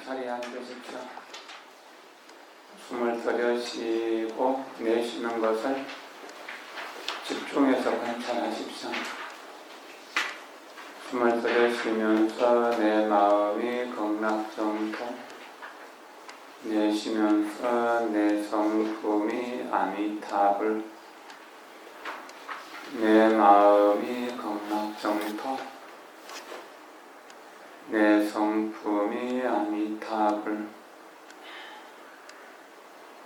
자리에 앉으십시오. 숨을 들이쉬고 내쉬는 것을 집중해서 관찰하십시오. 숨을 들이쉬면서 내 마음이 극락정토, 내쉬면서 내 성품이 아미타불, 내 마음이 극락정토, 내 성품이 아미타불,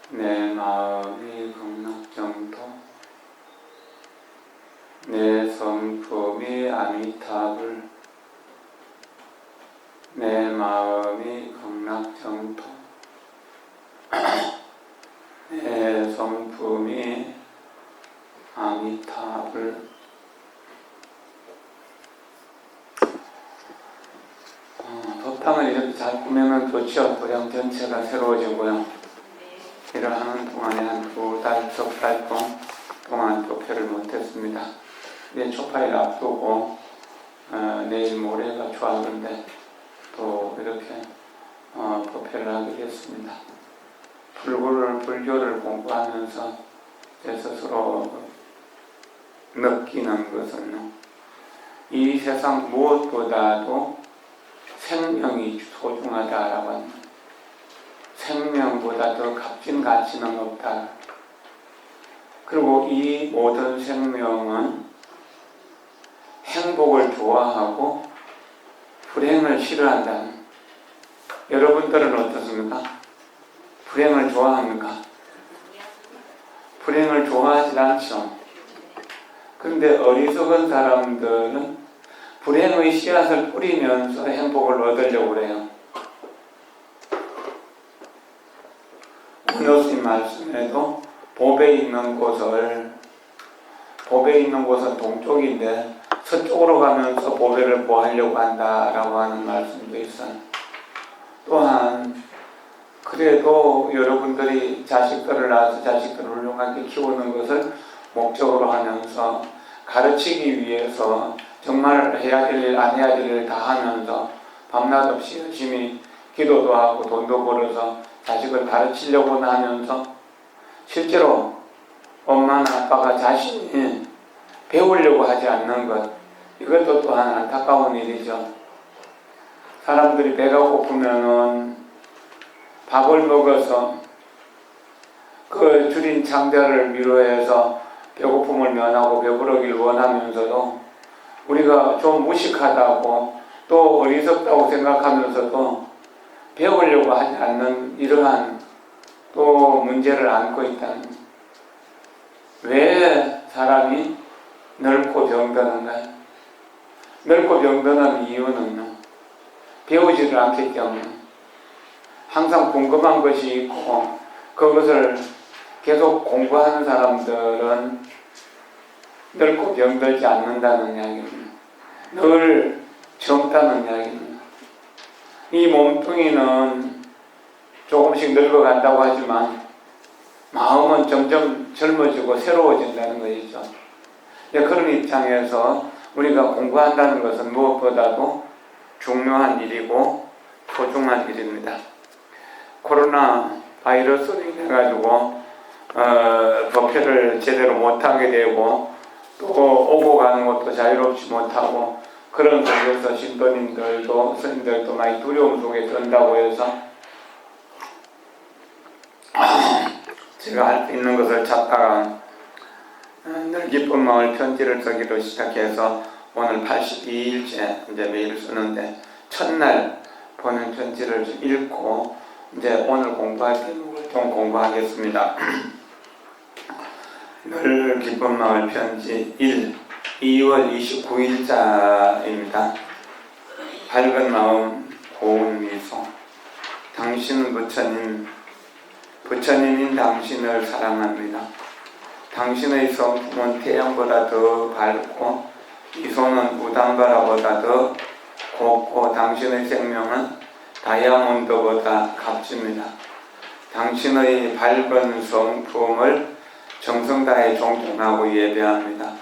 내 마음이 극락정토, 내 성품이 아미타불, 내 마음이 극락정토, 내 성품이 아미타불. 법당을 이렇게 잘 꾸미면 좋죠. 도량 전체가 새로워지고요. 일을 하는 동안에 한 2달, 석 달 동안 도표를 못했습니다. 이제 초파일 앞두고 내일 모레가 추하는데 또 이렇게 도표를 하게 됐습니다. 불교를 공부하면서 제 스스로 느끼는 것은 이 세상 무엇보다도 생명이 소중하다라고 합니다. 생명보다 더 값진 가치는 없다. 그리고 이 모든 생명은 행복을 좋아하고 불행을 싫어한다는. 여러분들은 어떻습니까? 불행을 좋아합니까? 불행을 좋아하지 않죠. 그런데 어리석은 사람들은 불행의 씨앗을 뿌리면서 행복을 얻으려고 그래요. 문호스님 말씀에도 법에 있는 곳은 동쪽인데 서쪽으로 가면서 보배를 구하려고 한다라고 하는 말씀도 있어요. 또한 그래도 여러분들이 자식들을 낳아서 자식들을 훌륭하게 키우는 것을 목적으로 하면서 가르치기 위해서 정말 해야 될 일, 안 해야 될 일 다 하면서 밤낮 없이 열심히 기도도 하고 돈도 벌어서 자식을 가르치려고 하면서 실제로 엄마나 아빠가 자신이 배우려고 하지 않는 것, 이것도 또한 안타까운 일이죠. 사람들이 배가 고프면은 밥을 먹어서 그 줄인 창자를 위로해서 배고픔을 면하고 배부르기를 원하면서도 우리가 좀 무식하다고 또 어리석다고 생각하면서도 배우려고 하지 않는 이러한 또 문제를 안고 있다는. 왜 사람이 늙고 병드는가요? 늙고 병드는 이유는요, 배우지를 않기 때문에 항상 궁금한 것이 있고 그것을 계속 공부하는 사람들은 늙고 병들지 않는다는 이야기입니다. 늘 젊다는 이야기입니다. 이 몸뚱이는 조금씩 늙어간다고 하지만 마음은 점점 젊어지고 새로워진다는 것이죠. 그런 입장에서 우리가 공부한다는 것은 무엇보다도 중요한 일이고 소중한 일입니다. 코로나 바이러스로 인해 가지고 법회를 제대로 못하게 되고 또 오고 가는 것도 자유롭지 못하고 그런 속에서 신도님들도 스님들도 많이 두려움 속에 든다고 해서 제가 할 수 있는 것을 찾다가 늘 기쁜 마을 편지를 쓰기로 시작해서 오늘 82일째 이제 매일 쓰는데 첫날 보낸 편지를 읽고 이제 오늘 공부할 제목을 좀 공부하겠습니다. 늘 기쁜 마을 편지 2월 29일자입니다. 밝은 마음 고운 미소. 당신은 부처님인 당신을 사랑합니다. 당신의 성품은 태양보다 더 밝고 미소는 우담바라보다 더 곱고 당신의 생명은 다이아몬드보다 값집니다. 당신의 밝은 성품을 정성 다해 존경하고 예배합니다.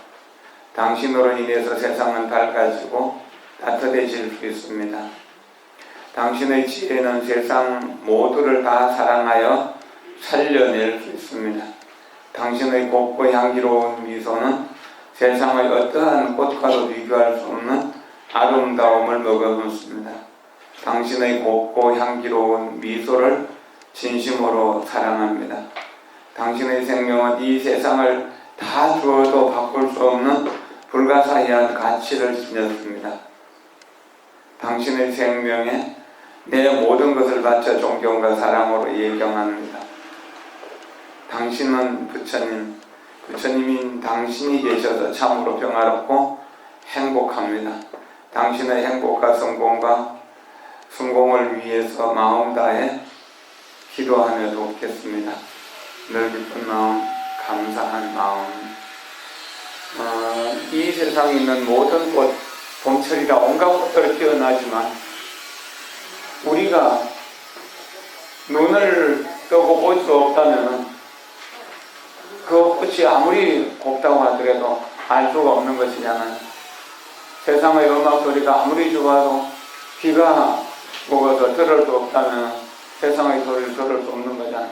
당신으로 인해서 세상은 밝아지고 따뜻해질 수 있습니다. 당신의 지혜는 세상 모두를 다 사랑하여 살려낼 수 있습니다. 당신의 곱고 향기로운 미소는 세상의 어떠한 꽃과도 비교할 수 없는 아름다움을 머금었습니다. 당신의 곱고 향기로운 미소를 진심으로 사랑합니다. 당신의 생명은 이 세상을 다 주어도 바꿀 수 없는 불가사의한 가치를 지녔습니다. 당신의 생명에 내 모든 것을 바쳐 존경과 사랑으로 예경합니다. 당신은 부처님인 당신이 계셔서 참으로 평화롭고 행복합니다. 당신의 행복과 성공을 위해서 마음 다해 기도하며 돕겠습니다. 늘 기쁜 마음, 감사한 마음. 이 세상에 있는 모든 꽃, 봄철이라 온갖 꽃들이 피어나지만 우리가 눈을 뜨고 볼 수 없다면 그 꽃이 아무리 곱다고 하더라도 알 수가 없는 것이잖아요. 세상의 음악 소리가 아무리 좋아도 귀가 먹어서 들을 수 없다면 세상의 소리를 들을 수 없는 거잖아요.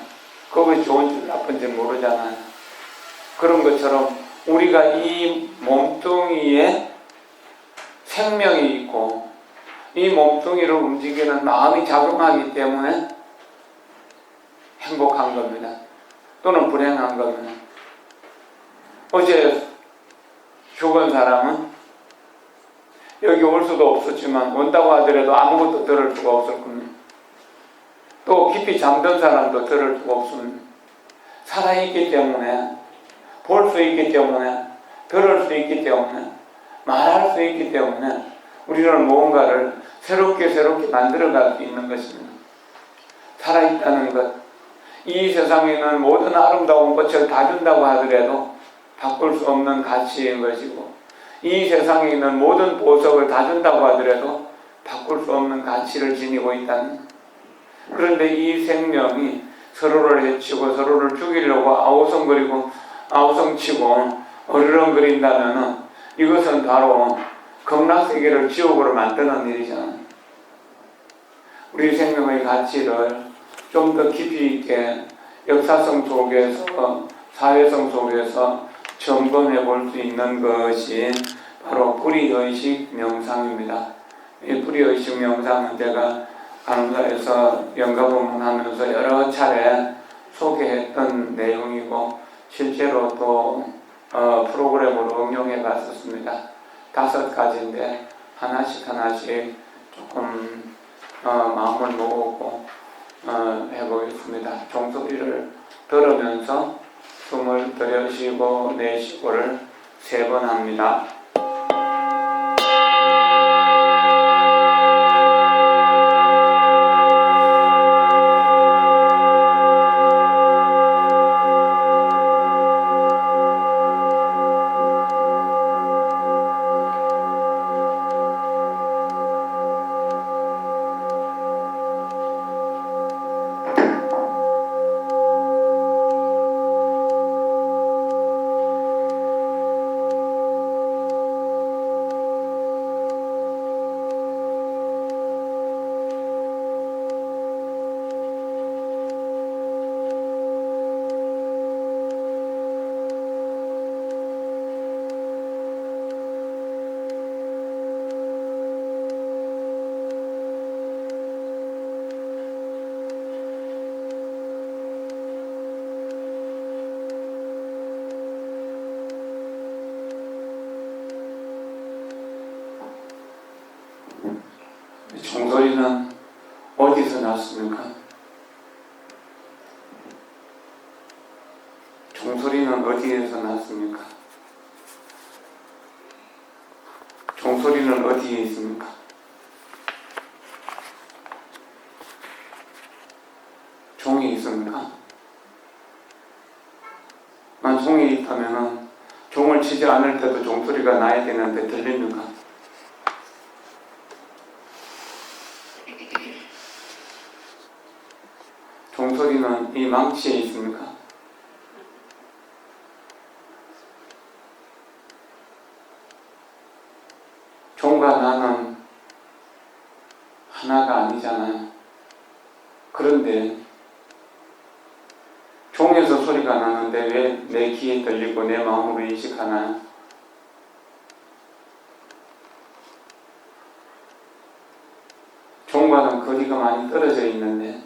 그것이 좋은지 나쁜지 모르잖아요. 그런 것처럼 우리가 이 몸뚱이에 생명이 있고 이 몸뚱이를 움직이는 마음이 작용하기 때문에 행복한 겁니다. 또는 불행한 겁니다. 어제 죽은 사람은 여기 올 수도 없었지만 온다고 하더라도 아무것도 들을 수가 없을 겁니다. 또 깊이 잠든 사람도 들을 수가 없습니다. 살아있기 때문에, 볼 수 있기 때문에, 들을 수 있기 때문에, 말할 수 있기 때문에 우리는 무언가를 새롭게 만들어갈 수 있는 것입니다. 살아있다는 것, 이 세상에 있는 모든 아름다운 꽃을 다 준다고 하더라도 바꿀 수 없는 가치인 것이고, 이 세상에 있는 모든 보석을 다 준다고 하더라도 바꿀 수 없는 가치를 지니고 있다는 것. 그런데 이 생명이 서로를 해치고 서로를 죽이려고 아우성치고 어르렁거린다면 이것은 바로 극락세계를 지옥으로 만드는 일이잖아요. 우리 생명의 가치를 좀 더 깊이 있게 역사성 속에서, 사회성 속에서 점검해 볼 수 있는 것이 바로 불의의식 명상입니다. 이 불의의식 명상은 제가 간호사에서 연가봉하면서 여러 차례 소개했던 내용이고 실제로 또 프로그램으로 응용해 봤었습니다. 5가지인데 하나씩 조금 마음을 모으고 해보겠습니다. 종소리를 들으면서 숨을 들여쉬고 내쉬고를 3번 합니다. 종소리는 어디서 났습니까? 종소리는 어디에서 났습니까? 종소리는 어디에 있습니까? 종이 있습니까? 종이 있다면 종을 치지 않을 때도 종소리가 나야 되는데 들립니까? 종소리는 이 망치에 있습니까? 종과 나는 하나가 아니잖아요. 그런데 종에서 소리가 나는데 왜 내 귀에 들리고 내 마음으로 인식하나요? 종과는 거리가 많이 떨어져 있는데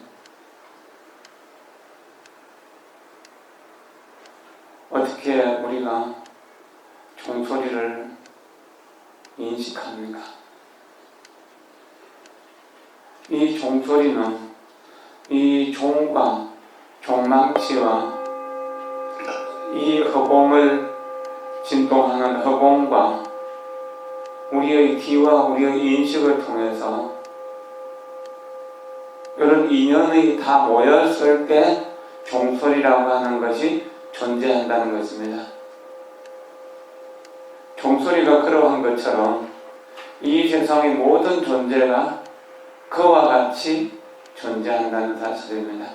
어떻게 우리가 종소리를 인식합니까? 이 종소리는 이 종과 종망치와 이 허공을 진동하는 허공과 우리의 귀와 우리의 인식을 통해서 이런 인연이 다 모였을 때 종소리라고 하는 것이 존재한다는 것입니다. 종소리가 그러한 것처럼 이 세상의 모든 존재가 그와 같이 존재한다는 사실입니다.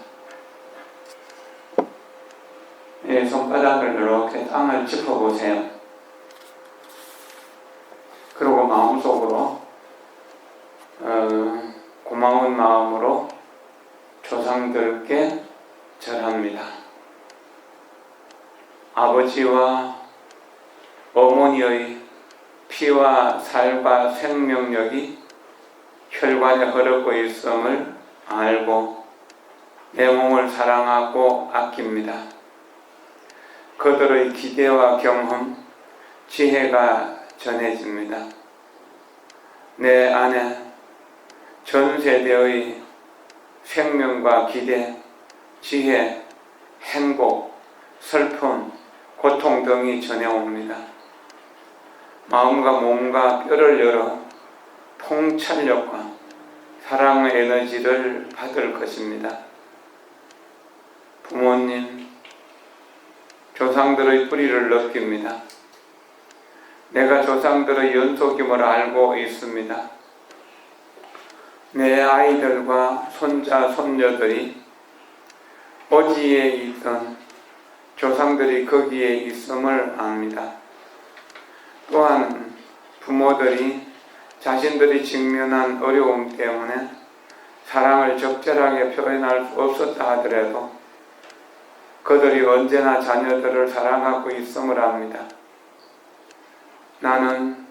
예, 손바닥을 이렇게 땅을 짚어보세요. 그리고 마음속으로 고마운 마음으로 조상들께 절합니다. 아버지와 어머니의 피와 살과 생명력이 혈관에 흐르고 있음을 알고 내 몸을 사랑하고 아낍니다. 그들의 기대와 경험, 지혜가 전해집니다. 내 안에 전 세대의 생명과 기대, 지혜, 행복, 슬픔, 고통 등이 전해옵니다. 마음과 몸과 뼈를 열어 통찰력과 사랑의 에너지를 받을 것입니다. 부모님, 조상들의 뿌리를 느낍니다. 내가 조상들의 연속임을 알고 있습니다. 내 아이들과 손자, 손녀들이 어디에 있던 조상들이 거기에 있음을 압니다. 또한 부모들이 자신들이 직면한 어려움 때문에 사랑을 적절하게 표현할 수 없었다 하더라도 그들이 언제나 자녀들을 사랑하고 있음을 압니다. 나는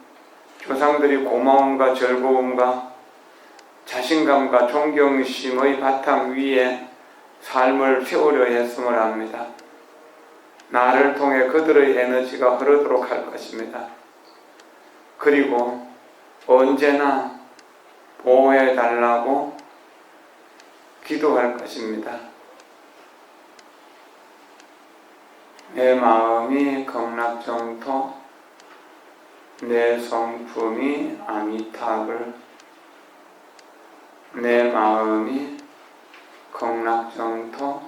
조상들이 고마움과 즐거움과 자신감과 존경심의 바탕 위에 삶을 세우려 했음을 압니다. 나를 통해 그들의 에너지가 흐르도록 할 것입니다. 그리고 언제나 보호해달라고 기도할 것입니다. 내 마음이 극락정토, 내 성품이 아미타불. 내 마음이 극락정토,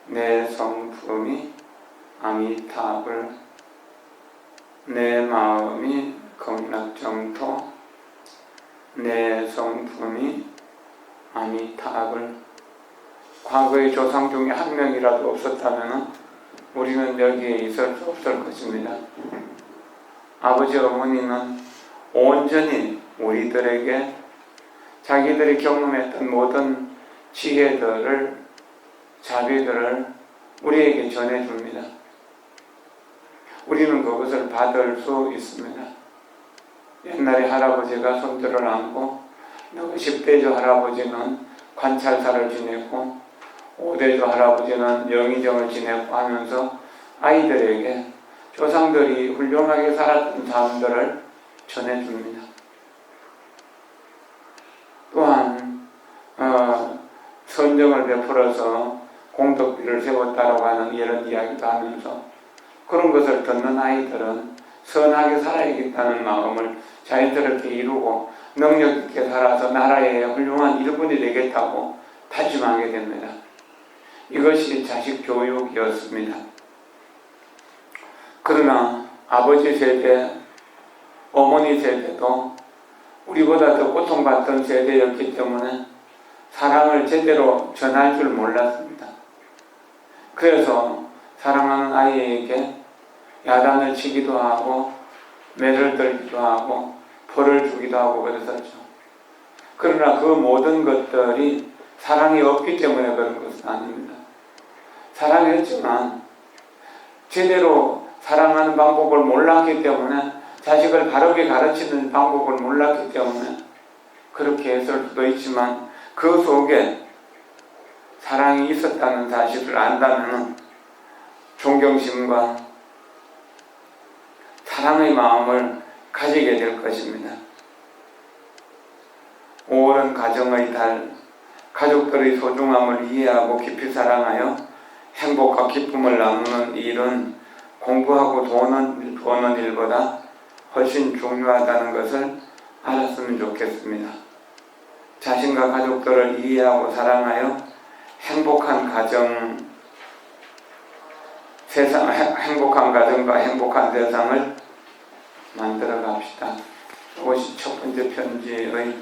내 성품이 아미타불. 내 마음이 극락정토, 내 성품이 아미타불. 과거의 조상 중에 한 명이라도 없었다면 우리는 여기에 있을 수 없을 것입니다. 아버지 어머니는 온전히 우리들에게 자기들이 경험했던 모든 지혜들을, 자비들을 우리에게 전해줍니다. 우리는 그것을 받을 수 있습니다. 옛날에 할아버지가 손주를 안고 10대조 할아버지는 관찰사를 지내고 5대조 할아버지는 영의정을 지내고 하면서 아이들에게 조상들이 훌륭하게 살았던 삶들을 전해줍니다. 또한 선정을 베풀어서 공덕비를 세웠다라고 하는 이런 이야기도 하면서 그런 것을 듣는 아이들은 선하게 살아야겠다는 마음을 자연스럽게 이루고 능력 있게 살아서 나라의 훌륭한 일꾼이 되겠다고 다짐하게 됩니다. 이것이 자식 교육이었습니다. 그러나 아버지 세대, 어머니 세대도 우리보다 더 고통받던 세대였기 때문에 사랑을 제대로 전할 줄 몰랐습니다. 그래서 사랑하는 아이에게 야단을 치기도 하고 매를 들기도 하고 벌을 주기도 하고 그랬었죠. 그러나 그 모든 것들이 사랑이 없기 때문에 그런 것은 아닙니다. 사랑했지만 제대로 사랑하는 방법을 몰랐기 때문에, 자식을 바르게 가르치는 방법을 몰랐기 때문에 그렇게 했을 수도 있지만, 그 속에 사랑이 있었다는 사실을 안다면 존경심과 사랑의 마음을 가지게 될 것입니다. 5월은 가정의 달, 가족들의 소중함을 이해하고 깊이 사랑하여 행복과 기쁨을 나누는 일은 공부하고 돈 버는 일보다 훨씬 중요하다는 것을 알았으면 좋겠습니다. 자신과 가족들을 이해하고 사랑하여 행복한 가정과 행복한 세상을 만들어 갑시다. 이것이 첫 번째 편지의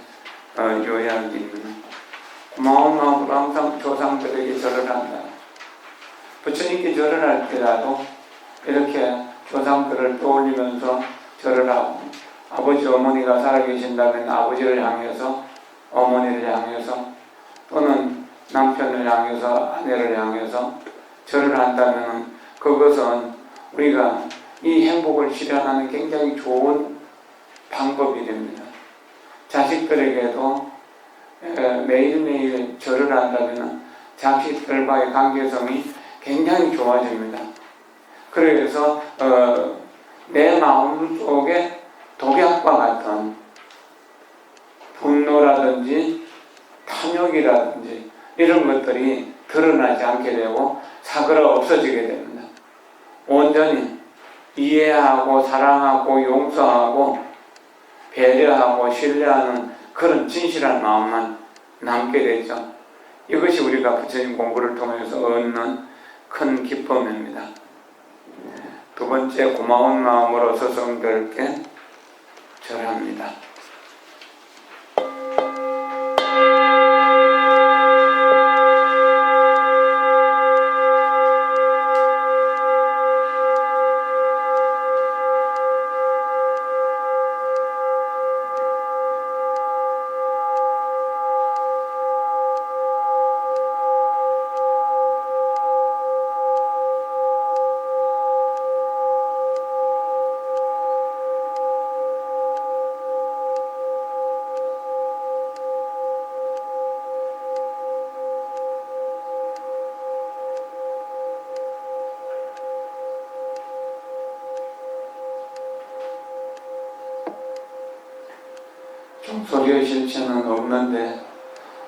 요약입니다. 고마운 마음으로 항상 조상들에게 절을 한다. 부처님께 절을 할 때라도 이렇게 조상들을 떠올리면서 절을 하고, 아버지 어머니가 살아계신다면 아버지를 향해서, 어머니를 향해서, 또는 남편을 향해서, 아내를 향해서 절을 한다면 그것은 우리가 이 행복을 실현하는 굉장히 좋은 방법이 됩니다. 자식들에게도 매일매일 절을 한다면 자식들과의 관계성이 굉장히 좋아집니다. 그래서 내 마음 속에 독약과 같은 분노라든지 탐욕이라든지 이런 것들이 드러나지 않게 되고 사그라 없어지게 됩니다. 온전히 이해하고 사랑하고 용서하고 배려하고 신뢰하는 그런 진실한 마음만 남게 되죠. 이것이 우리가 부처님 공부를 통해서 얻는 큰 기쁨입니다. 두 번째, 고마운 마음으로 스승들께 절합니다. 종소리의 실체는 없는데,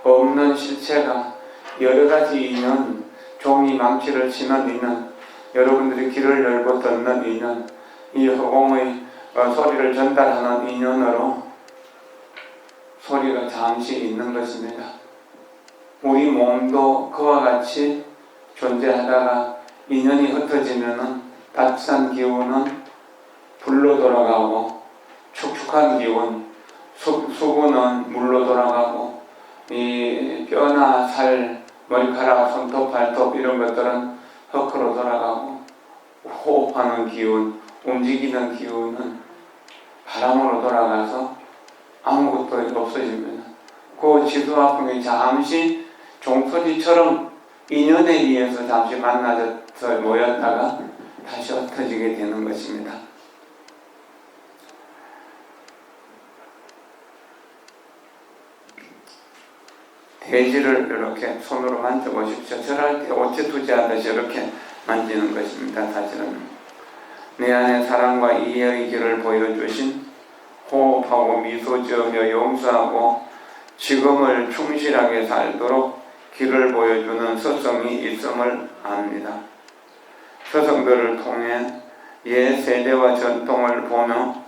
없는 실체가 여러가지 인연, 종이 망치를 치는 인연, 여러분들이 귀를 열고 듣는 인연, 이 허공의 소리를 전달하는 인연으로 소리가 잠시 있는 것입니다. 우리 몸도 그와 같이 존재하다가 인연이 흩어지면은 따뜻한 기운은 불로 돌아가고, 축축한 기운, 수분은 물로 돌아가고, 이 뼈나 살, 머리카락, 손톱, 발톱 이런 것들은 흙으로 돌아가고, 호흡하는 기운, 움직이는 기운은 바람으로 돌아가서 아무것도 없어집니다. 그 지수화풍이 잠시 종소리처럼 인연에 의해서 잠시 만나서 모였다가 다시 흩어지게 되는 것입니다. 돼지를 이렇게 손으로 만져보십시오. 절할 때 오체 투지하듯이 이렇게 만지는 것입니다. 사실은 내 안에 사랑과 이해의 길을 보여주신, 호흡하고 미소 지으며 용서하고 지금을 충실하게 살도록 길을 보여주는 스승이 있음을 압니다. 스승들을 통해 옛 세대와 전통을 보며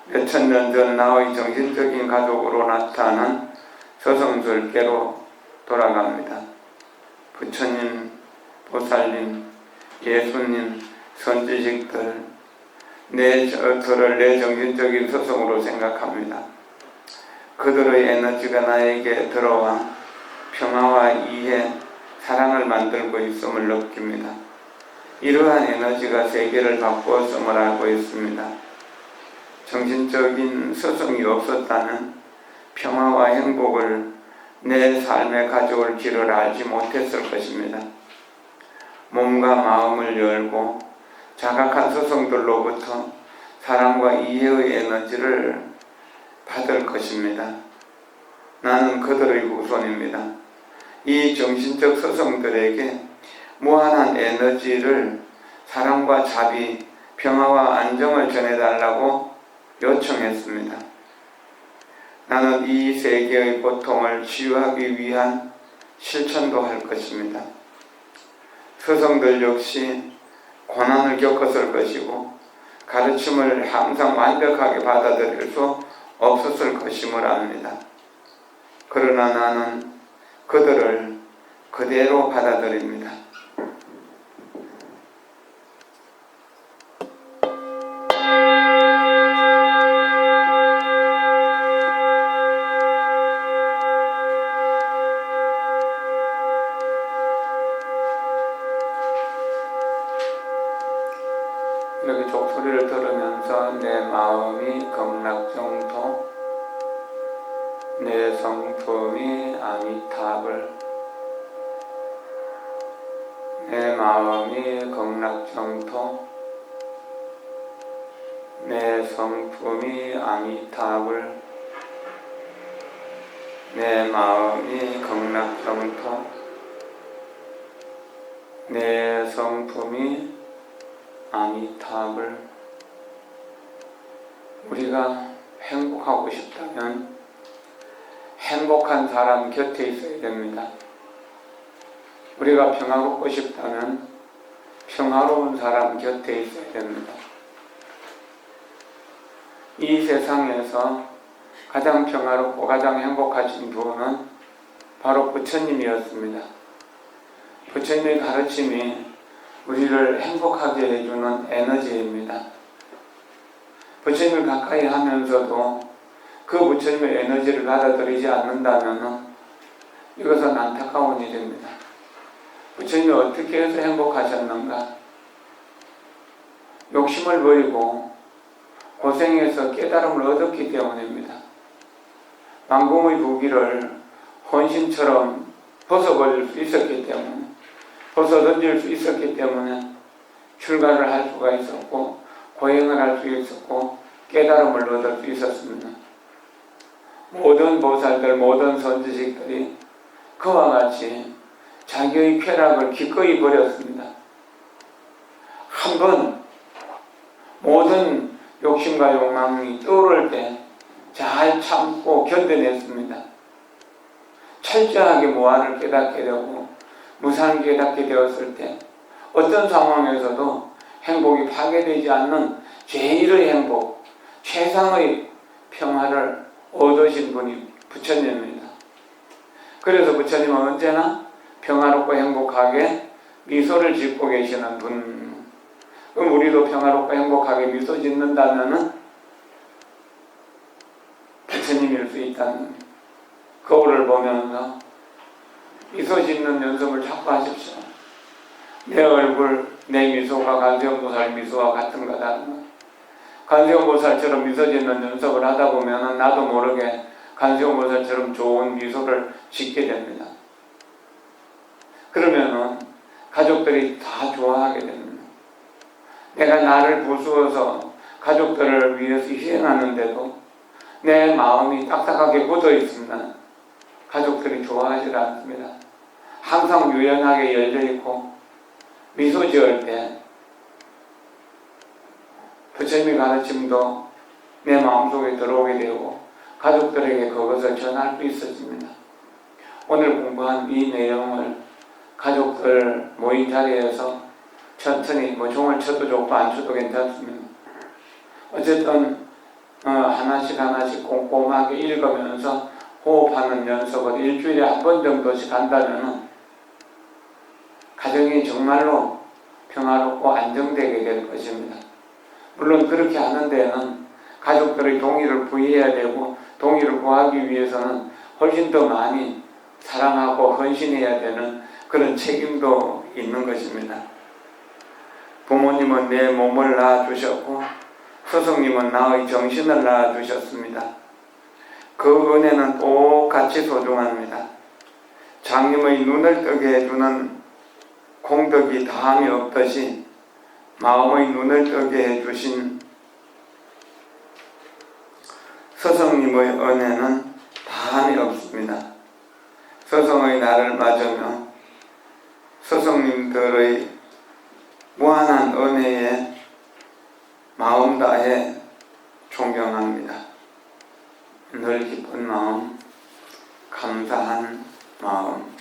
몇천 년 전 나의 정신적인 가족으로 나타난 스승들께로 돌아갑니다. 부처님, 보살님, 예수님, 선지식들, 저를 내 정신적인 스승으로 생각합니다. 그들의 에너지가 나에게 들어와 평화와 이해, 사랑을 만들고 있음을 느낍니다. 이러한 에너지가 세계를 바꾸었음을 알고 있습니다. 정신적인 스승이 없었다면 평화와 행복을 내 삶에 가져올 길을 알지 못했을 것입니다. 몸과 마음을 열고 자각한 스승들로부터 사랑과 이해의 에너지를 받을 것입니다. 나는 그들의 후손입니다. 이 정신적 스승들에게 무한한 에너지를 사랑과 자비, 평화와 안정을 전해달라고 요청했습니다. 나는 이 세계의 고통을 치유하기 위한 실천도 할 것입니다. 스승들 역시 고난을 겪었을 것이고 가르침을 항상 완벽하게 받아들일 수 없었을 것임을 압니다. 그러나 나는 그들을 그대로 받아들입니다. 이렇게 족소리를 들으면서 내 마음이 극락정토, 내 성품이 아미타불, 내 마음이 극락정토, 내 성품이 아미타불, 내 마음이 극락정토, 내 성품이 아미타불. 우리가 행복하고 싶다면 행복한 사람 곁에 있어야 됩니다. 우리가 평화롭고 싶다면 평화로운 사람 곁에 있어야 됩니다. 이 세상에서 가장 평화롭고 가장 행복하신 분은 바로 부처님이었습니다. 부처님의 가르침이 우리를 행복하게 해주는 에너지입니다. 부처님을 가까이 하면서도 그 부처님의 에너지를 받아들이지 않는다면 이것은 안타까운 일입니다. 부처님이 어떻게 해서 행복하셨는가? 욕심을 버리고 고생해서 깨달음을 얻었기 때문입니다. 만공의 부귀를 혼신처럼 벗어버릴 수 있었기 때문에, 벗어던질 수 있었기 때문에 출가를 할 수가 있었고 고행을 할 수 있었고 깨달음을 얻을 수 있었습니다. 모든 보살들, 모든 선지식들이 그와 같이 자기의 쾌락을 기꺼이 버렸습니다. 한번 모든 욕심과 욕망이 떠오를 때 잘 참고 견뎌냈습니다. 철저하게 무아를 깨닫게 되고 무상을 깨닫게 되었을 때 어떤 상황에서도 행복이 파괴되지 않는 제일의 행복, 최상의 평화를 얻으신 분이 부처님입니다. 그래서 부처님은 언제나 평화롭고 행복하게 미소를 짓고 계시는 분. 그럼 우리도 평화롭고 행복하게 미소 짓는다면 부처님일 수 있다는 거울을 보면서 미소 짓는 연습을 자꾸 하십시오. 내 얼굴, 내 미소가 관세음보살 미소와 같은 거다. 관세음보살처럼 미소 짓는 연습을 하다 보면 나도 모르게 관세음보살처럼 좋은 미소를 짓게 됩니다. 그러면은 가족들이 다 좋아하게 됩니다. 내가 나를 부수어서 가족들을 위해서 희생하는데도 내 마음이 딱딱하게 굳어 있으면 가족들이 좋아하지 않습니다. 항상 유연하게 열려있고 미소 지을 때 부처님의 가르침도 내 마음속에 들어오게 되고 가족들에게 그것을 전할 수 있었습니다. 오늘 공부한 이 내용을 가족들 모인 자리에서 천천히 종을 쳐도 좋고 안 쳐도 괜찮습니다. 어쨌든 하나씩 꼼꼼하게 읽으면서 호흡하는 연습을 일주일에 한 번 정도씩 한다면 가정이 정말로 평화롭고 안정되게 될 것입니다. 물론 그렇게 하는 데는 가족들의 동의를 구해야 되고 동의를 구하기 위해서는 훨씬 더 많이 사랑하고 헌신해야 되는 그런 책임도 있는 것입니다. 부모님은 내 몸을 낳아주셨고 스승님은 나의 정신을 낳아주셨습니다. 그 은혜는 똑같이 소중합니다. 장님의 눈을 뜨게 해주는 공덕이 다함이 없듯이 마음의 눈을 뜨게 해주신 스승님의 은혜는 다함이 없습니다. 스승의 날을 맞으며 스승님들의 무한한 은혜에 마음 다해 존경합니다. 늘 기쁜 마음, 감사한 마음.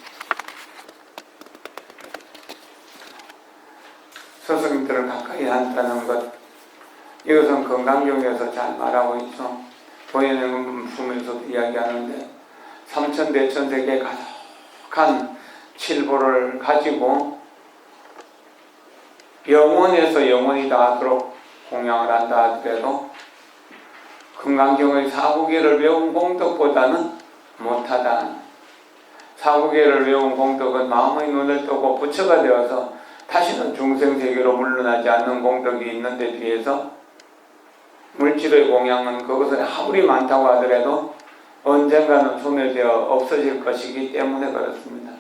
스승님들을 가까이 한다는 것, 이것은 건강경에서 잘 말하고 있죠. 도연행품에서도 이야기하는데 삼천대천세계 가득한 칠보를 가지고 영원에서 영원히 닿도록 공양을 한다 하더라도 건강경의 사구계를 외운 공덕보다는 못하다. 사구계를 외운 공덕은 마음의 눈을 뜨고 부처가 되어서 다시는 중생세계로 물러나지 않는 공덕이 있는데 비해서 물질의 공양은 그것은 아무리 많다고 하더라도 언젠가는 소멸되어 없어질 것이기 때문에 그렇습니다.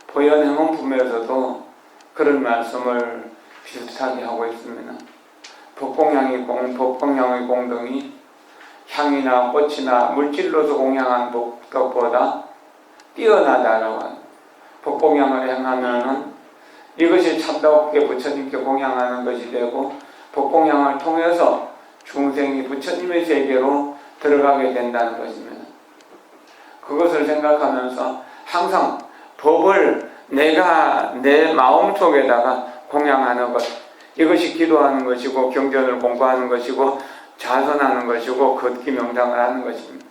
보현행원품에서도 그런 말씀을 비슷하게 하고 있습니다. 법공양의 공덕이 향이나 꽃이나 물질로서 공양한 복덕보다 뛰어나다라고 합니다. 법공양을 행하면은 이것이 참다롭게 부처님께 공양하는 것이 되고 법공양을 통해서 중생이 부처님의 세계로 들어가게 된다는 것입니다. 그것을 생각하면서 항상 법을 내가 내 마음속에다가 공양하는 것, 이것이 기도하는 것이고 경전을 공부하는 것이고 자선하는 것이고 걷기 명상을 하는 것입니다.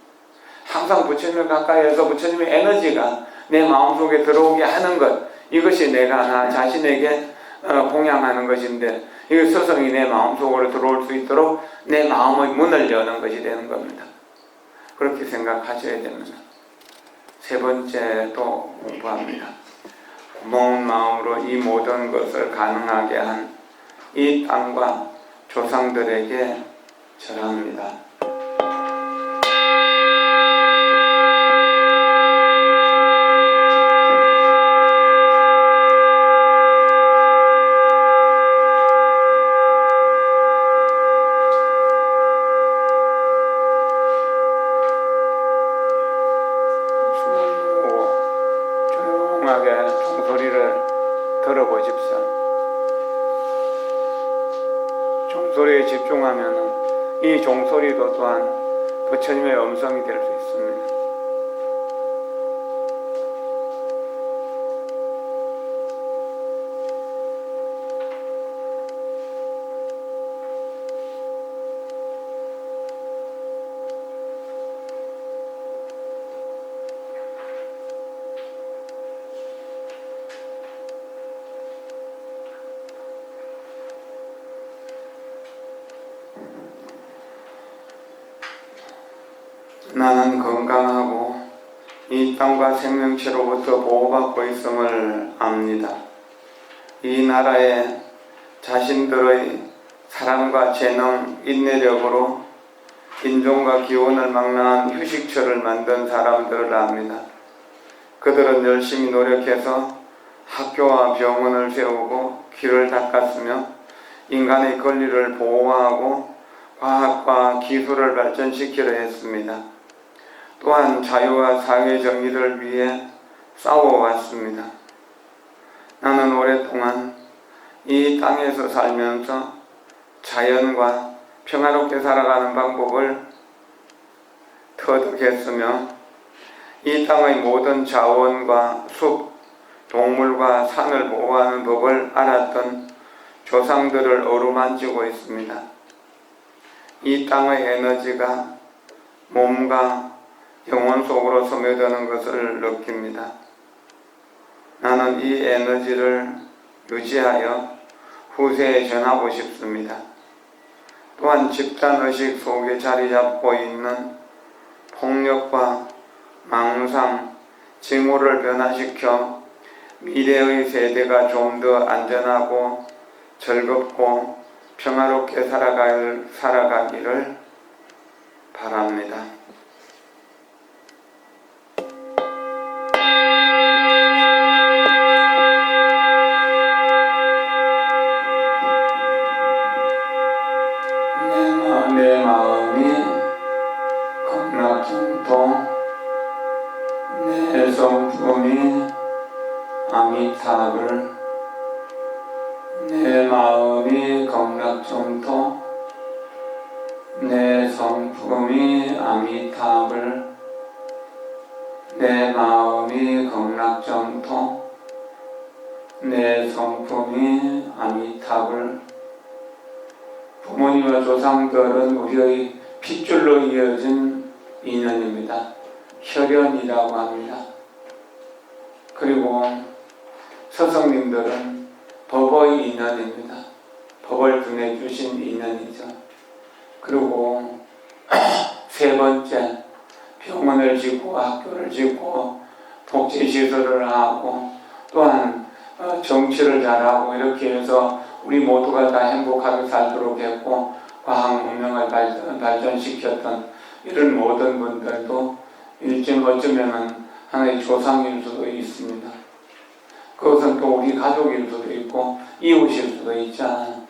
항상 부처님을 가까이해서 부처님의 에너지가 내 마음속에 들어오게 하는 것, 이것이 내가 나 자신에게 공양하는 것인데 이 스승이 내 마음속으로 들어올 수 있도록 내 마음의 문을 여는 것이 되는 겁니다. 그렇게 생각하셔야 됩니다. 세 번째 또 공부합니다. 고마운 마음으로 이 모든 것을 가능하게 한 이 땅과 조상들에게 절합니다. 조용하게 종소리를 들어보십시오. 종소리에 집중하면 이 종소리도 또한 부처님의 음성이 될 수 있습니다. 나는 건강하고 이 땅과 생명체로부터 보호받고 있음을 압니다. 이 나라에 자신들의 사랑과 재능, 인내력으로 인종과 기원을 망라한 휴식처를 만든 사람들을 압니다. 그들은 열심히 노력해서 학교와 병원을 세우고 길을 닦았으며 인간의 권리를 보호하고 과학과 기술을 발전시키려 했습니다. 또한 자유와 사회 정의를 위해 싸워왔습니다. 나는 오랫동안 이 땅에서 살면서 자연과 평화롭게 살아가는 방법을 터득했으며 이 땅의 모든 자원과 숲, 동물과 산을 보호하는 법을 알았던 조상들을 어루만지고 있습니다. 이 땅의 에너지가 몸과 영혼 속으로 스며드는 것을 느낍니다. 나는 이 에너지를 유지하여 후세에 전하고 싶습니다. 또한 집단의식 속에 자리 잡고 있는 폭력과 망상, 징후를 변화시켜 미래의 세대가 좀 더 안전하고 즐겁고 평화롭게 살아가기를 바랍니다. 내 성품이 아미타불, 내 마음이 극락정토, 내 성품이 아미타불, 내 마음이 극락정토, 내 성품이 아미타불. 부모님과 조상들은 우리의 핏줄로 이어진 인연입니다. 혈연이라고 합니다. 그리고 스승님들은 법의 인연입니다. 법을 전해주신 인연이죠. 그리고 세 번째, 병원을 짓고 학교를 짓고 복지시설을 하고 또한 정치를 잘하고 이렇게 해서 우리 모두가 다 행복하게 살도록 했고 과학 문명을 발전시켰던 이런 모든 분들도 일찍 어쩌면 하나의 조상일 수도 있습니다. 그것은 또 우리 가족일 수도 있고 이웃일 수도 있잖아요.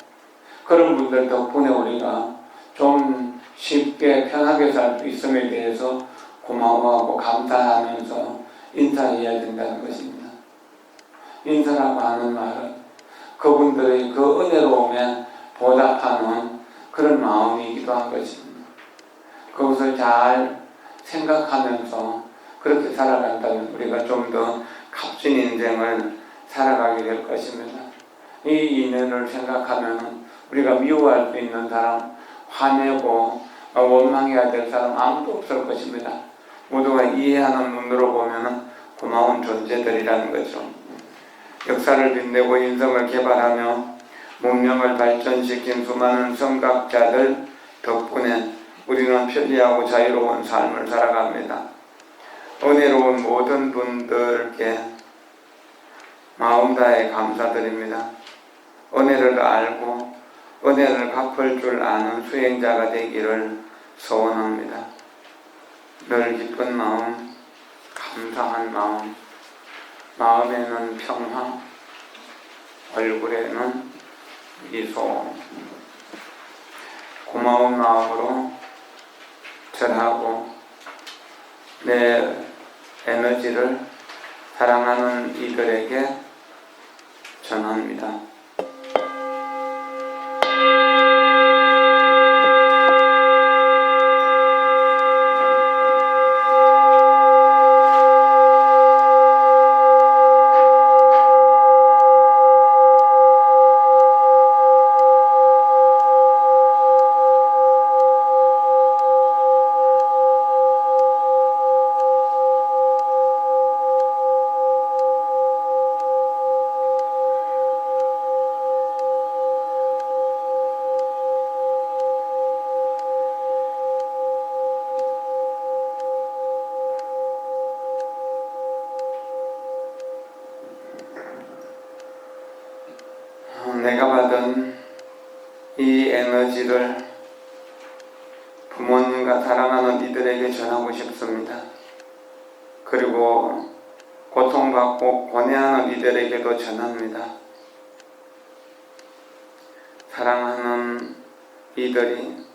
그런 분들 덕분에 우리가 좀 쉽게 편하게 살 수 있음에 대해서 고마워하고 감사하면서 인사해야 된다는 것입니다. 인사라고 하는 말은 그분들의 그 은혜로움에 보답하는 그런 마음이기도 한 것입니다. 그것을 잘 생각하면서 그렇게 살아간다면 우리가 좀 더 값진 인생을 살아가게 될 것입니다. 이 인연을 생각하면 우리가 미워할 수 있는 사람, 화내고 원망해야 될 사람 아무도 없을 것입니다. 모두가 이해하는 눈으로 보면 고마운 존재들이라는 거죠. 역사를 빛내고 인성을 개발하며 문명을 발전시킨 수많은 성각자들 덕분에 우리는 편리하고 자유로운 삶을 살아갑니다. 은혜로운 모든 분들께 마음 다해 감사드립니다. 은혜를 알고 은혜를 갚을 줄 아는 수행자가 되기를 소원합니다. 늘 기쁜 마음, 감사한 마음, 마음에는 평화, 얼굴에는 미소, 고마운 마음으로 절하고 내 에너지를 사랑하는 이들에게 전합니다. 내가 받은 이 에너지를 부모님과 사랑하는 이들에게 전하고 싶습니다. 그리고 고통받고 고뇌하는 이들에게도 전합니다. 사랑하는 이들이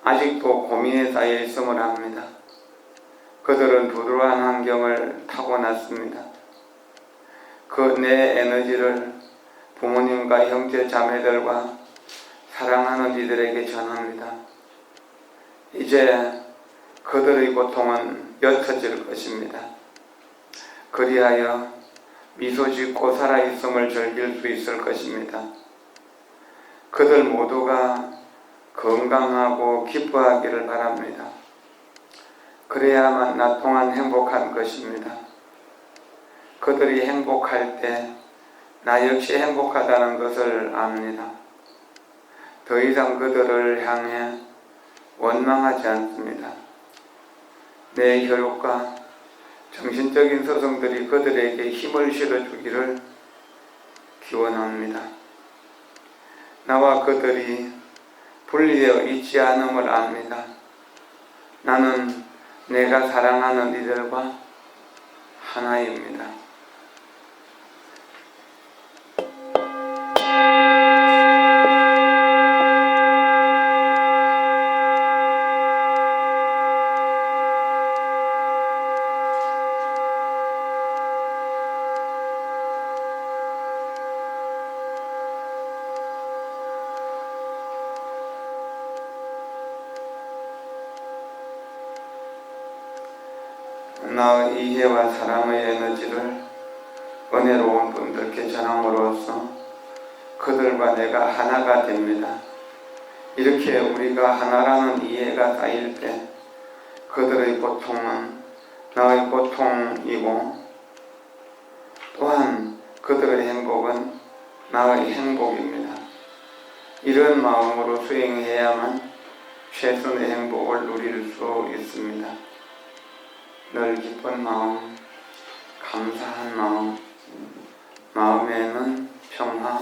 아직도 고민에 쌓여 있음을 압니다. 그들은 부드러운 환경을 타고났습니다. 그 내 에너지를 부모님과 형제 자매들과 사랑하는 이들에게 전합니다. 이제 그들의 고통은 옅어질 것입니다. 그리하여 미소 짓고 살아있음을 즐길 수 있을 것입니다. 그들 모두가 건강하고 기뻐하기를 바랍니다. 그래야만 나 또한 행복한 것입니다. 그들이 행복할 때 나 역시 행복하다는 것을 압니다. 더 이상 그들을 향해 원망하지 않습니다. 내 혈육과 정신적인 스승들이 그들에게 힘을 실어주기를 기원합니다. 나와 그들이 분리되어 있지 않음을 압니다. 나는 내가 사랑하는 이들과 하나입니다. 나의 이해와 사랑의 에너지를 은혜로운 분들께 전함으로써 그들과 내가 하나가 됩니다. 이렇게 우리가 하나라는 이해가 쌓일 때 그들의 고통은 나의 고통이고 또한 그들의 행복은 나의 행복입니다. 이런 마음으로 수행해야만 최선의 행복을 누릴 수 있습니다. 늘 기쁜 마음, 감사한 마음, 마음에는 평화,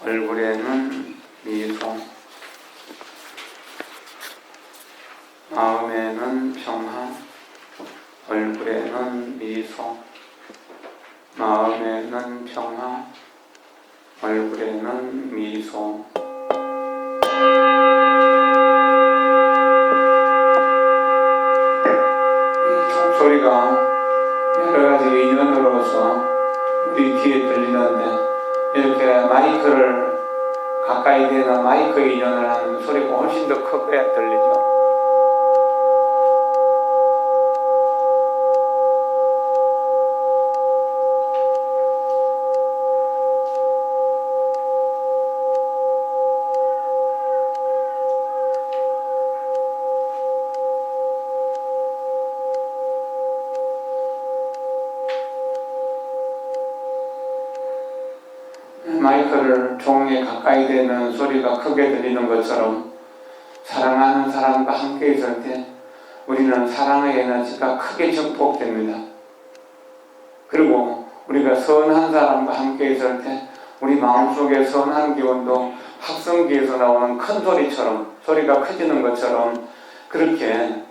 얼굴에는 미소, 마음에는 평화, 얼굴에는 미소, 마음에는 평화, 얼굴에는 미소. 이 소리가 여러 가지 인연으로서 우리 귀에 들리는데 이렇게 마이크를 가까이 대는 마이크 인연을 하면 소리가 훨씬 더 크게 들리죠. 마이크를 종에 가까이 대면 소리가 크게 들리는 것처럼 사랑하는 사람과 함께 있을 때 우리는 사랑의 에너지가 크게 증폭됩니다. 그리고 우리가 선한 사람과 함께 있을 때 우리 마음속에 선한 기운도 합성기에서 나오는 큰 소리처럼 소리가 커지는 것처럼 그렇게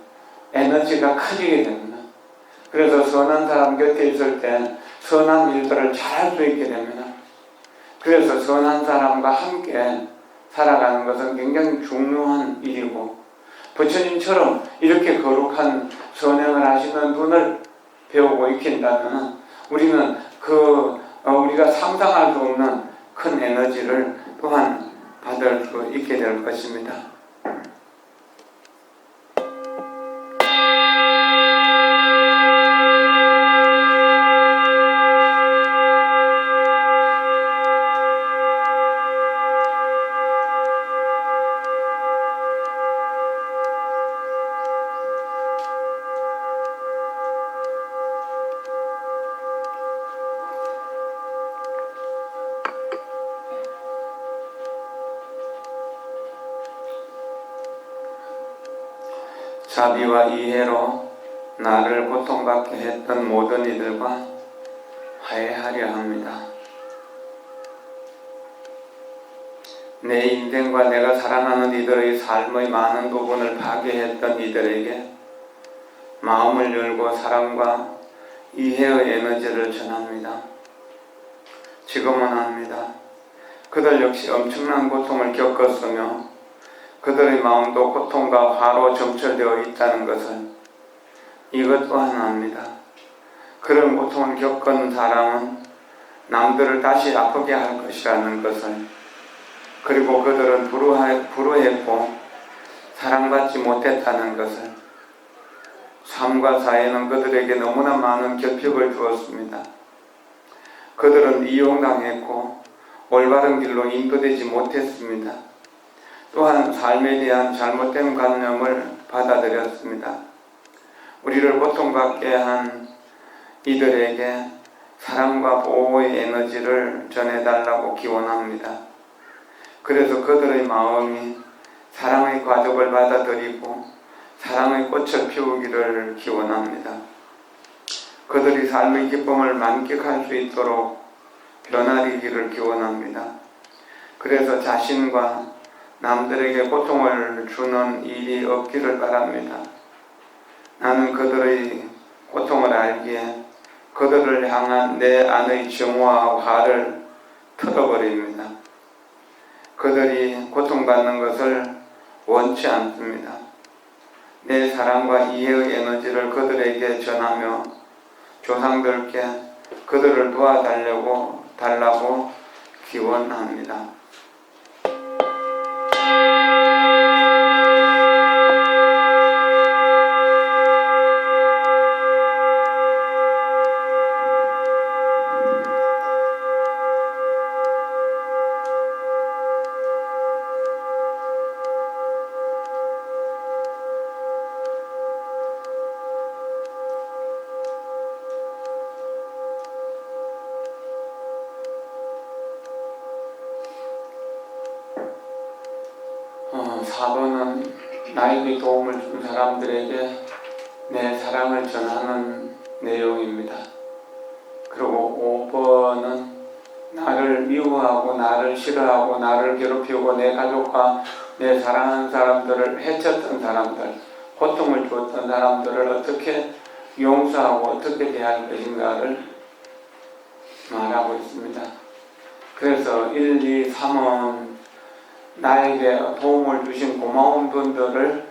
에너지가 커지게 됩니다. 그래서 선한 사람 곁에 있을 때 선한 일들을 잘 할 수 있게 됩니다. 그래서 선한 사람과 함께 살아가는 것은 굉장히 중요한 일이고 부처님처럼 이렇게 거룩한 선행을 하시는 분을 배우고 익힌다면 우리는 우리가 상상할 수 없는 큰 에너지를 또한 받을 수 있게 될 것입니다. 자비와 이해로 나를 고통받게 했던 모든 이들과 화해하려 합니다. 내 인생과 내가 사랑하는 이들의 삶의 많은 부분을 파괴했던 이들에게 마음을 열고 사랑과 이해의 에너지를 전합니다. 지금은 압니다. 그들 역시 엄청난 고통을 겪었으며 그들의 마음도 고통과 화로 점철되어 있다는 것을 이것 또한 압니다. 그런 고통을 겪은 사람은 남들을 다시 아프게 할 것이라는 것을, 그리고 그들은 불우했고 사랑받지 못했다는 것을, 삶과 사회는 그들에게 너무나 많은 결핍을 주었습니다. 그들은 이용당했고 올바른 길로 인도되지 못했습니다. 또한 삶에 대한 잘못된 관념을 받아들였습니다. 우리를 고통받게 한 이들에게 사랑과 보호의 에너지를 전해달라고 기원합니다. 그래서 그들의 마음이 사랑의 과즙을 받아들이고 사랑의 꽃을 피우기를 기원합니다. 그들이 삶의 기쁨을 만끽할 수 있도록 변화되기를 기원합니다. 그래서 자신과 남들에게 고통을 주는 일이 없기를 바랍니다. 나는 그들의 고통을 알기에 그들을 향한 내 안의 정화와 화를 틀어버립니다. 그들이 고통받는 것을 원치 않습니다. 내 사랑과 이해의 에너지를 그들에게 전하며 조상들께 그들을 도와달라고 기원합니다. 4번은 나에게 도움을 준 사람들에게 내 사랑을 전하는 내용입니다. 그리고 5번은 나를 미워하고 나를 싫어하고 나를 괴롭히고 내 가족과 내 사랑하는 사람들을 해쳤던 사람들, 고통을 주었던 사람들을 어떻게 용서하고 어떻게 대할 것인가를 말하고 있습니다. 그래서 1, 2, 3은 나에게 도움을 주신 고마운 분들을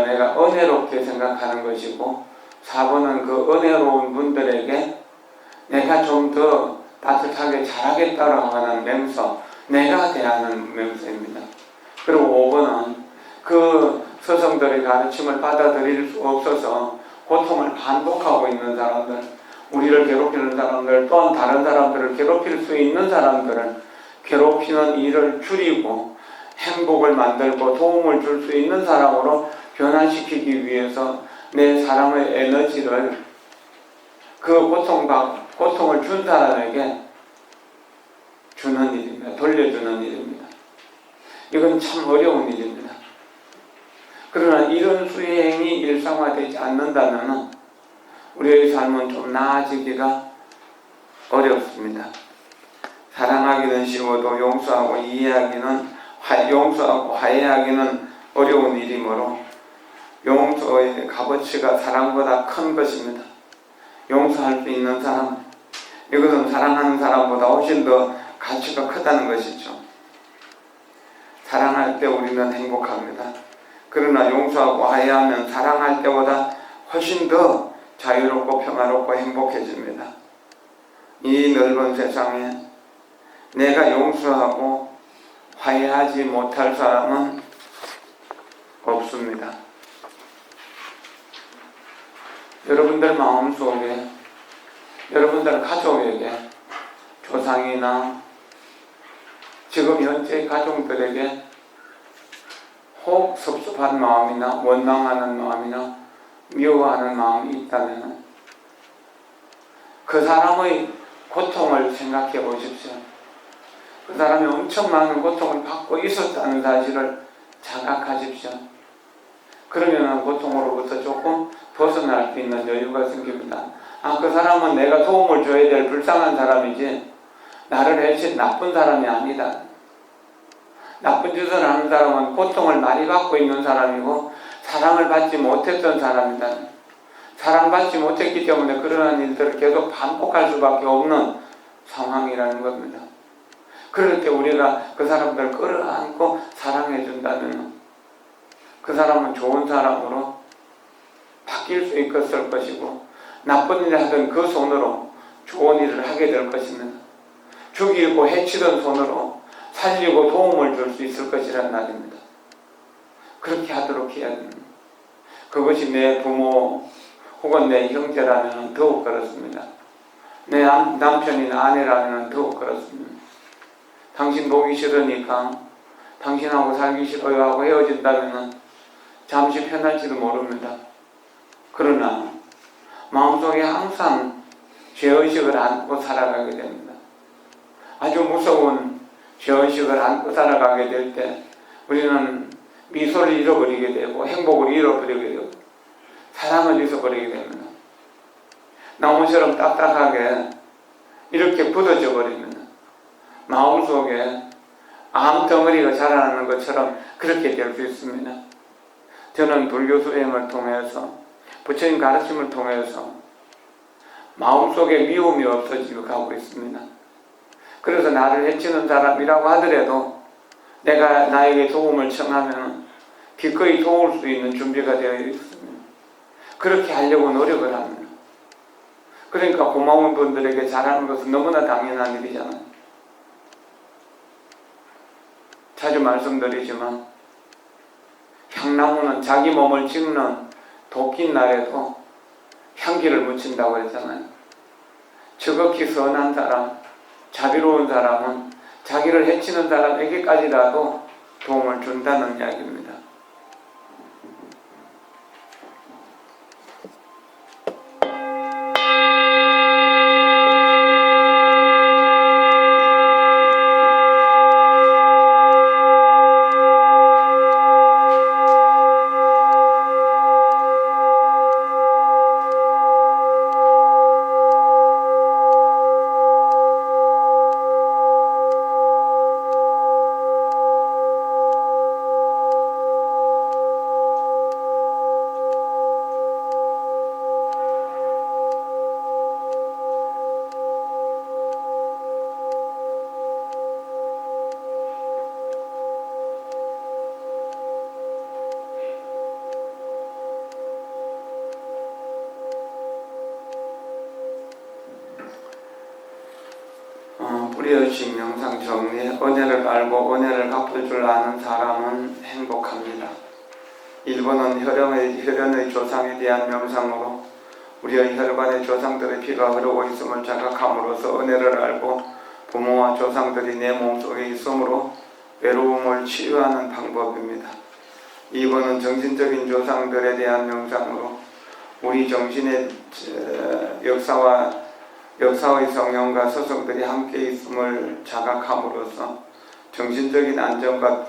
내가 은혜롭게 생각하는 것이고, 4번은 그 은혜로운 분들에게 내가 좀 더 따뜻하게 잘하겠다라고 하는 맹서, 내가 대하는 맹서입니다. 그리고 5번은 그 스승들의 가르침을 받아들일 수 없어서 고통을 반복하고 있는 사람들, 우리를 괴롭히는 사람들, 또한 다른 사람들을 괴롭힐 수 있는 사람들은 괴롭히는 일을 줄이고 행복을 만들고 도움을 줄 수 있는 사람으로 변화시키기 위해서 내 사랑의 에너지를 그 고통을 준 사람에게 주는 일입니다. 돌려주는 일입니다. 이건 참 어려운 일입니다. 그러나 이런 수행이 일상화되지 않는다면 우리의 삶은 좀 나아지기가 어렵습니다. 사랑하기는 쉬워도 용서하고 화해하기는 어려운 일이므로 용서의 값어치가 사랑보다 큰 것입니다. 용서할 수 있는 사람, 이것은 사랑하는 사람보다 훨씬 더 가치가 크다는 것이죠. 사랑할 때 우리는 행복합니다. 그러나 용서하고 화해하면 사랑할 때보다 훨씬 더 자유롭고 평화롭고 행복해집니다. 이 넓은 세상에 내가 용서하고 화해하지 못할 사람은 없습니다. 여러분들 마음속에, 여러분들 가족에게, 조상이나 지금 현재 가족들에게 혹 섭섭한 마음이나 원망하는 마음이나 미워하는 마음이 있다면 그 사람의 고통을 생각해 보십시오. 그 사람이 엄청 많은 고통을 받고 있었다는 사실을 자각하십시오. 그러면 고통으로부터 조금 벗어날 수 있는 여유가 생깁니다. 그 사람은 내가 도움을 줘야 될 불쌍한 사람이지 나를 해친 나쁜 사람이 아니다. 나쁜 짓을 하는 사람은 고통을 많이 받고 있는 사람이고 사랑을 받지 못했던 사람이다. 사랑받지 못했기 때문에 그러한 일들을 계속 반복할 수밖에 없는 상황이라는 겁니다. 그럴 때 우리가 그 사람들을 끌어안고 사랑해 준다면 그 사람은 좋은 사람으로 바뀔 수 있었을 것이고 나쁜 일을 하던 그 손으로 좋은 일을 하게 될 것입니다. 죽이고 해치던 손으로 살리고 도움을 줄 수 있을 것이라는 말입니다. 그렇게 하도록 해야 됩니다. 그것이 내 부모 혹은 내 형제라면 더욱 그렇습니다. 내 남편이나 아내라면 더욱 그렇습니다. 당신 보기 싫으니까 당신하고 살기 싫어요 하고 헤어진다면 잠시 편할지도 모릅니다. 그러나 마음속에 항상 죄의식을 안고 살아가게 됩니다. 아주 무서운 죄의식을 안고 살아가게 될 때 우리는 미소를 잃어버리게 되고 행복을 잃어버리게 되고 사랑을 잃어버리게 됩니다. 나무처럼 딱딱하게 이렇게 굳어져 버립니다. 마음속에 암덩어리가 자라나는 것처럼 그렇게 될 수 있습니다. 저는 불교 수행을 통해서 부처님 가르침을 통해서 마음속에 미움이 없어지고 가고 있습니다. 그래서 나를 해치는 사람이라고 하더라도 내가 나에게 도움을 청하면 기꺼이 도울 수 있는 준비가 되어 있습니다. 그렇게 하려고 노력을 합니다. 그러니까 고마운 분들에게 잘하는 것은 너무나 당연한 일이잖아요. 자주 말씀드리지만 향나무는 자기 몸을 찍는 도끼 날에도 향기를 묻힌다고 했잖아요. 지극히 선한 사람, 자비로운 사람은 자기를 해치는 사람에게까지라도 도움을 준다는 이야기입니다. 뿌리의식 명상 정리. 은혜를 알고 은혜를 갚을 줄 아는 사람은 행복합니다. 1번은 혈연의 조상에 대한 명상으로 우리의 혈관의 조상들의 피가 흐르고 있음을 자각함으로써 은혜를 알고 부모와 조상들이 내 몸속에 있으므로 외로움을 치유하는 방법입니다. 2번은 정신적인 조상들에 대한 명상으로 우리 정신의 역사의 성령과 서성들이 함께 있음을 자각함으로써 정신적인 안정과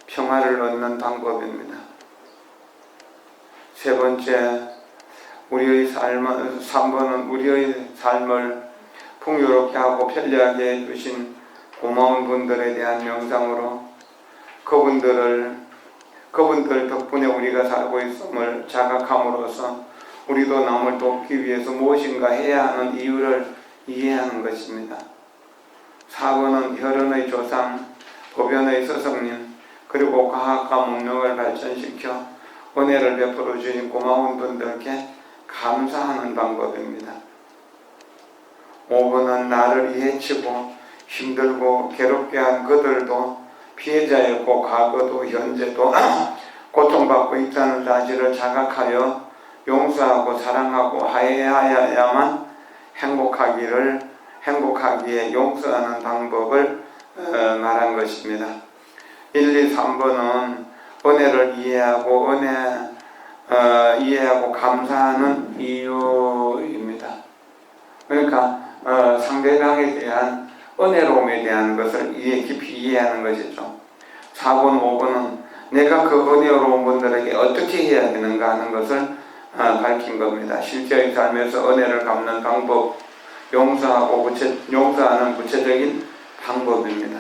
평화를 얻는 방법입니다. 세 번째, 3번은 우리의 삶을 풍요롭게 하고 편리하게 해주신 고마운 분들에 대한 명상으로 그분들 덕분에 우리가 살고 있음을 자각함으로써 우리도 남을 돕기 위해서 무엇인가 해야 하는 이유를 이해하는 것입니다. 4번은 혈연의 조상, 보변의 스승님, 그리고 과학과 문명을 발전시켜 은혜를 베풀어 주신 고마운 분들께 감사하는 방법입니다. 5번은 나를 이해치고 힘들고 괴롭게 한 그들도 피해자였고 과거도 현재도 고통받고 있다는 사실을 자각하여 용서하고 사랑하고 화해하여야만 행복하기에 용서하는 방법을 말한 것입니다. 1, 2, 3번은 은혜를 이해하고 감사하는 이유입니다. 그러니까 상대방에 대한 은혜로움에 대한 것을 깊이 이해하는 것이죠. 4번, 5번은 내가 그 은혜로운 분들에게 어떻게 해야 되는가 하는 것을 밝힌 겁니다. 실제의 삶에서 은혜를 갚는 방법, 용서하는 구체적인 방법입니다.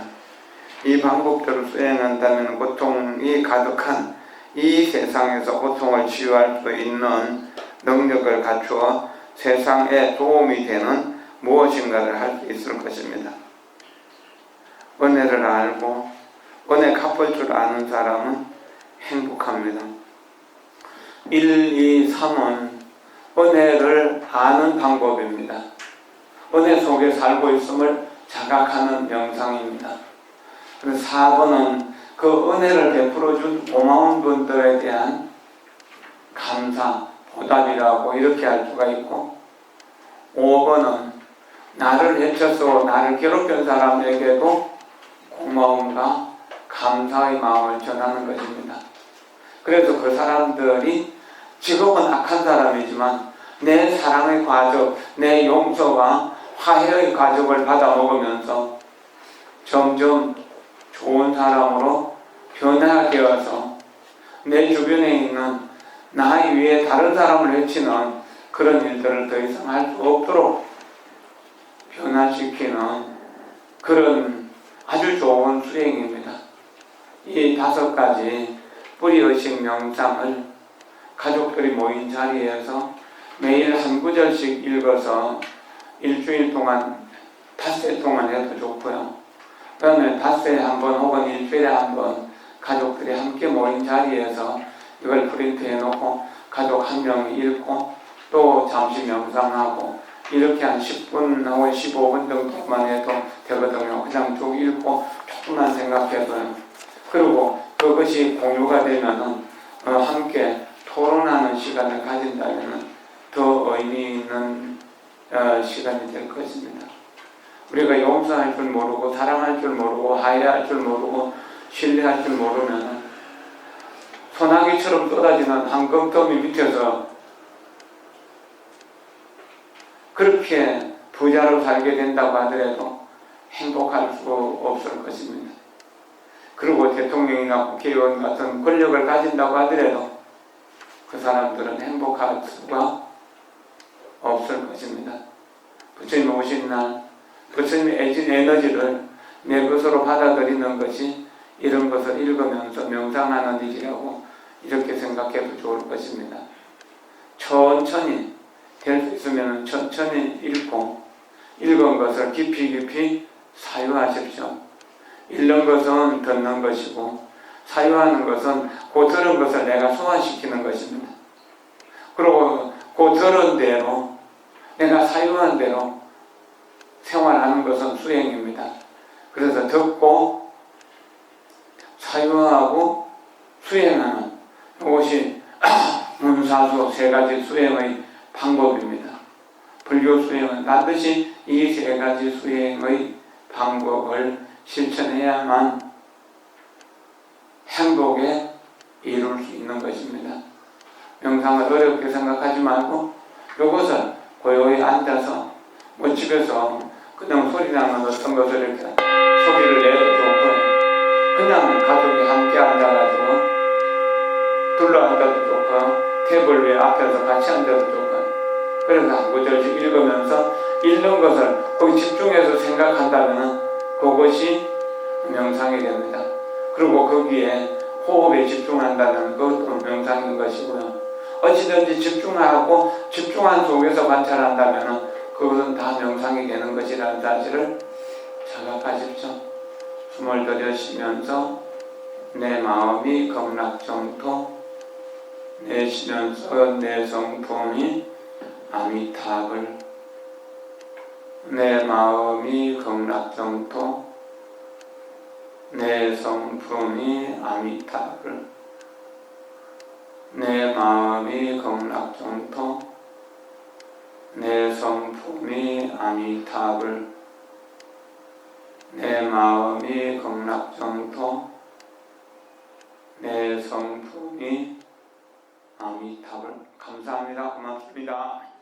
이 방법대로 수행한다면 고통이 가득한 이 세상에서 고통을 치유할 수 있는 능력을 갖추어 세상에 도움이 되는 무엇인가를 할 수 있을 것입니다. 은혜를 알고 은혜 갚을 줄 아는 사람은 행복합니다. 1, 2, 3은 은혜를 아는 방법입니다. 은혜 속에 살고 있음을 자각하는 명상입니다. 그리고 4번은 그 은혜를 베풀어준 고마운 분들에 대한 감사, 보답이라고 이렇게 할 수가 있고, 5번은 나를 해쳐서 나를 괴롭힌 사람에게도 고마움과 감사의 마음을 전하는 것입니다. 그래서 그 사람들이 지금은 악한 사람이지만 내 사랑의 과정, 내 용서와 화해의 과정을 받아 먹으면서 점점 좋은 사람으로 변화되어서 내 주변에 있는 나 위에 다른 사람을 해치는 그런 일들을 더 이상 할 수 없도록 변화시키는 그런 아주 좋은 수행입니다. 이 5가지 뿌리의식 명상을 가족들이 모인 자리에서 매일 한 구절씩 읽어서 일주일 동안, 닷새 동안 해도 좋고요. 그 다음에 닷새에 한 번 혹은 일주일에 한 번 가족들이 함께 모인 자리에서 이걸 프린트해 놓고 가족 한 명이 읽고 또 잠시 명상하고 이렇게 한 10분 혹은 15분 정도만 해도 되거든요. 그냥 쭉 읽고 조금만 생각해도요. 그리고 그것이 공유가 되면은 함께 토론하는 시간을 가진다면 더 의미 있는 시간이 될 것입니다. 우리가 용서할 줄 모르고 사랑할 줄 모르고 화해할 줄 모르고 신뢰할 줄 모르면 소나기처럼 쏟아지는 한검토미 밑에서 그렇게 부자로 살게 된다고 하더라도 행복할 수 없을 것입니다. 그리고 대통령이나 국회의원 같은 권력을 가진다고 하더라도 그 사람들은 행복할 수가 없을 것입니다. 부처님 오신 날 부처님의 애진 에너지를 내 것으로 받아들이는 것이 이런 것을 읽으면서 명상하는 일이라고 이렇게 생각해도 좋을 것입니다. 천천히 될 수 있으면 천천히 읽고 읽은 것을 깊이 사유하십시오. 읽는 것은 듣는 것이고 사유하는 것은 그 들은 것을 내가 소화시키는 것입니다. 그리고 그 들은 대로 내가 사유한 대로 생활하는 것은 수행입니다. 그래서 듣고 사유하고 수행하는 이것이 문사수 세 가지 수행의 방법입니다. 불교 수행은 반드시 이 세 가지 수행의 방법을 실천해야만 행복에 이룰 수 있는 것입니다. 명상을 어렵게 생각하지 말고 이것을 고요히 앉아서 뭐 집에서 그냥 소리 나는 어떤 것을 이렇게 소리를 내도 좋고 그냥 가족이 함께 앉아가지고 둘러앉아도 좋고 테이블 위에 앞에서 같이 앉아도 좋고 그래서 한 구절씩 읽으면서 읽는 것을 거기 집중해서 생각한다면 그것이 명상이 됩니다. 그리고 거기에 호흡에 집중한다는 것도 명상인 것이고요. 어찌든지 집중하고 집중한 속에서 관찰한다면 그것은 다 명상이 되는 것이라는 사실을 자각하십시오. 숨을 들여쉬면서 내 마음이 극락정토, 내쉬면서 내 성품이 아미타불, 내 마음이 극락정토, 내 성품이 아미타불, 내 마음이 극락정토, 내 성품이 아미타불, 내 마음이 극락정토, 내 성품이 아미타불. 감사합니다. 고맙습니다.